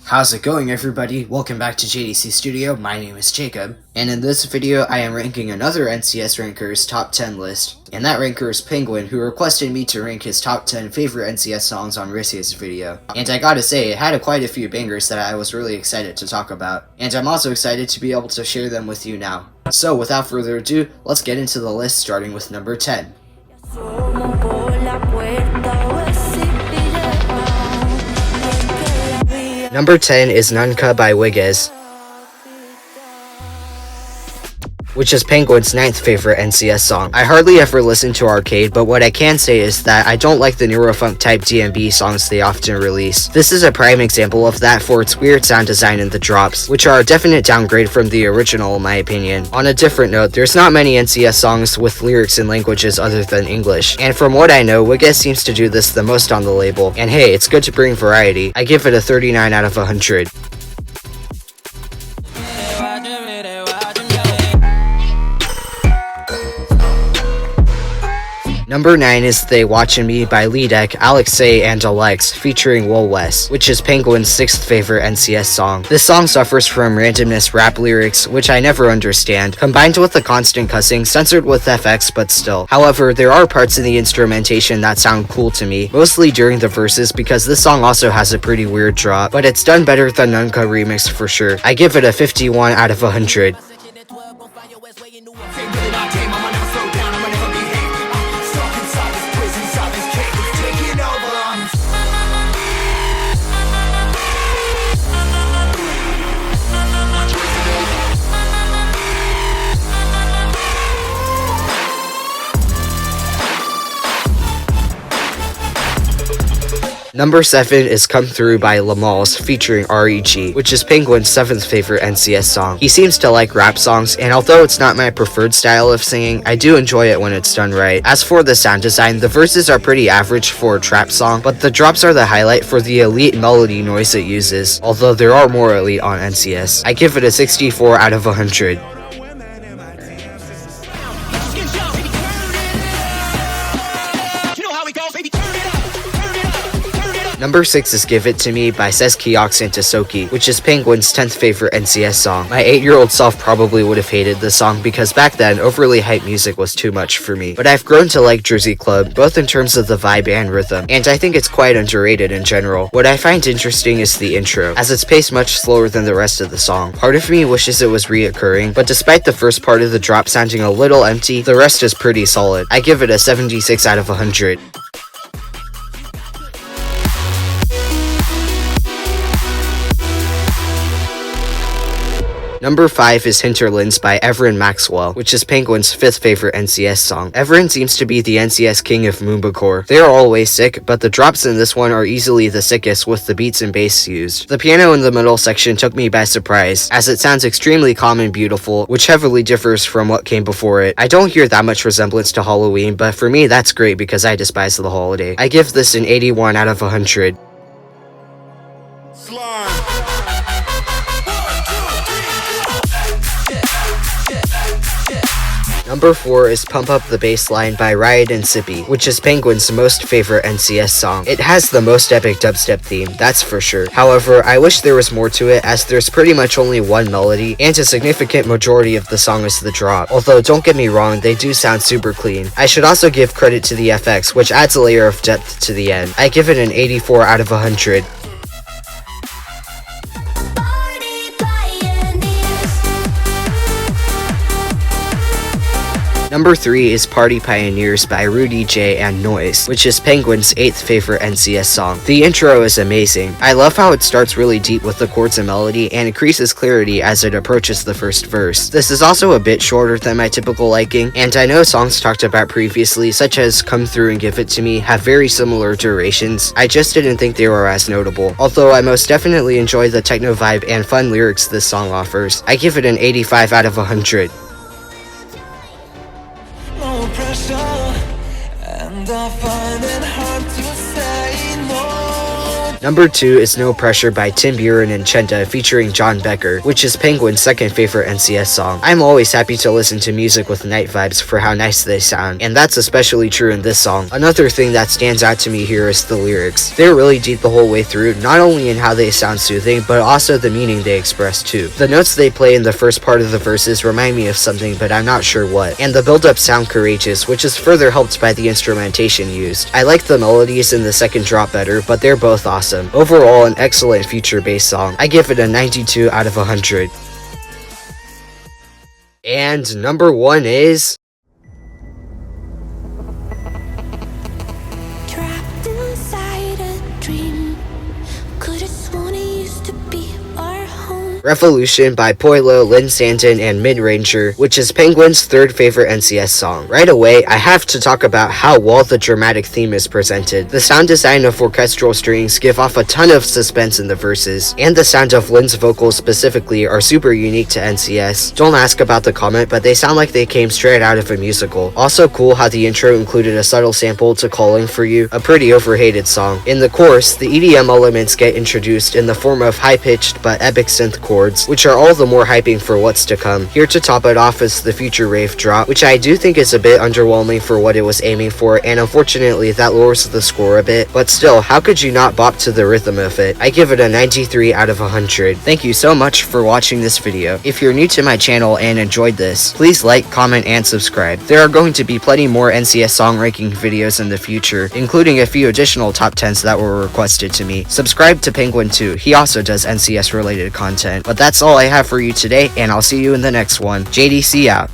How's it going, everybody? Welcome back to JDC Studio. My name is Jacob, and in this video I am ranking another NCS ranker's top 10 list, and that ranker is Penguin, who requested me to rank his top 10 favorite NCS songs on his video. And I gotta say, it had quite a few bangers that I was really excited to talk about, and I'm also excited to be able to share them with you now. So without further ado, let's get into the list, starting with number 10. Number 10 is Nunca by Wiggez, which is Penguin's 9th favorite NCS song. I hardly ever listen to Arcade, but what I can say is that I don't like the Neurofunk type DMB songs they often release. This is a prime example of that for its weird sound design in the drops, which are a definite downgrade from the original in my opinion. On a different note, there's not many NCS songs with lyrics in languages other than English, and from what I know, Wiggez seems to do this the most on the label, and hey, it's good to bring variety. I give it a 39 out of 100. Number 9 is They Watchin' Me by Lidek, Alexei, and Alex, featuring Will West, which is Penguin's 6th favorite NCS song. This song suffers from randomness rap lyrics, which I never understand, combined with the constant cussing, censored with FX but still. However, there are parts in the instrumentation that sound cool to me, mostly during the verses because this song also has a pretty weird drop, but it's done better than Nunca remix for sure. I give it a 51 out of 100. Number 7 is Come Through by Lamals featuring REG, which is Penguin's 7th favorite NCS song. He seems to like rap songs, and although it's not my preferred style of singing, I do enjoy it when it's done right. As for the sound design, the verses are pretty average for a trap song, but the drops are the highlight for the elite melody noise it uses, although there are more elite on NCS. I give it a 64 out of 100. Number 6 is Give It To Me by Seskiox and Tasoki, which is Penguin's 10th favorite NCS song. My 8-year-old self probably would have hated this song because back then, overly hype music was too much for me. But I've grown to like Jersey Club, both in terms of the vibe and rhythm, and I think it's quite underrated in general. What I find interesting is the intro, as it's paced much slower than the rest of the song. Part of me wishes it was reoccurring, but despite the first part of the drop sounding a little empty, the rest is pretty solid. I give it a 76 out of 100. Number 5 is Hinterlands by Everin Maxwell, which is Penguin's 5th favorite NCS song. Everin seems to be the NCS king of Moombacore. They are always sick, but the drops in this one are easily the sickest with the beats and bass used. The piano in the middle section took me by surprise, as it sounds extremely calm and beautiful, which heavily differs from what came before it. I don't hear that much resemblance to Halloween, but for me that's great because I despise the holiday. I give this an 81 out of 100. Number 4 is Pump Up the Bassline by Riot and Sippy, which is Penguin's most favorite NCS song. It has the most epic dubstep theme, that's for sure. However, I wish there was more to it, as there's pretty much only one melody, and a significant majority of the song is the drop. Although, don't get me wrong, they do sound super clean. I should also give credit to the FX, which adds a layer of depth to the end. I give it an 84 out of 100. Number 3 is Party Pioneers by Rudy J and Noise, which is Penguin's 8th favorite NCS song. The intro is amazing. I love how it starts really deep with the chords and melody and increases clarity as it approaches the first verse. This is also a bit shorter than my typical liking, and I know songs talked about previously, such as Come Through and Give It To Me, have very similar durations. I just didn't think they were as notable, although I most definitely enjoy the techno vibe and fun lyrics this song offers. I give it an 85 out of 100. And I find it hard to say no Number 2 is No Pressure by Tim Buren and Chenda featuring John Becker, which is Penguin's second favorite NCS song. I'm always happy to listen to music with night vibes for how nice they sound, and that's especially true in this song. Another thing that stands out to me here is the lyrics. They're really deep the whole way through, not only in how they sound soothing, but also the meaning they express too. The notes they play in the first part of the verses remind me of something, but I'm not sure what, and the build-up sound courageous, which is further helped by the instrumentation used. I like the melodies in the second drop better, but they're both awesome. Overall, an excellent future-based song. I give it a 92 out of 100. And number 1 is... Trapped inside a dream. Could've sworn it used to be our home. Revolution by Poilo, Lynn Santon, and Mid-Ranger, which is Penguin's third favorite NCS song. Right away, I have to talk about how well the dramatic theme is presented. The sound design of orchestral strings give off a ton of suspense in the verses, and the sound of Lynn's vocals specifically are super unique to NCS. Don't ask about the comment, but they sound like they came straight out of a musical. Also cool how the intro included a subtle sample to Calling For You, a pretty overhated song. In the chorus, the EDM elements get introduced in the form of high-pitched but epic synth chords, which are all the more hyping for what's to come. Here to top it off is the Future Rave drop, which I do think is a bit underwhelming for what it was aiming for, and unfortunately that lowers the score a bit, but still, how could you not bop to the rhythm of it? I give it a 93 out of 100. Thank you so much for watching this video. If you're new to my channel and enjoyed this, please like, comment, and subscribe. There are going to be plenty more NCS song ranking videos in the future, including a few additional top 10s that were requested to me. Subscribe to Penguin too, he also does NCS related content. But that's all I have for you today, and I'll see you in the next one. JDC out.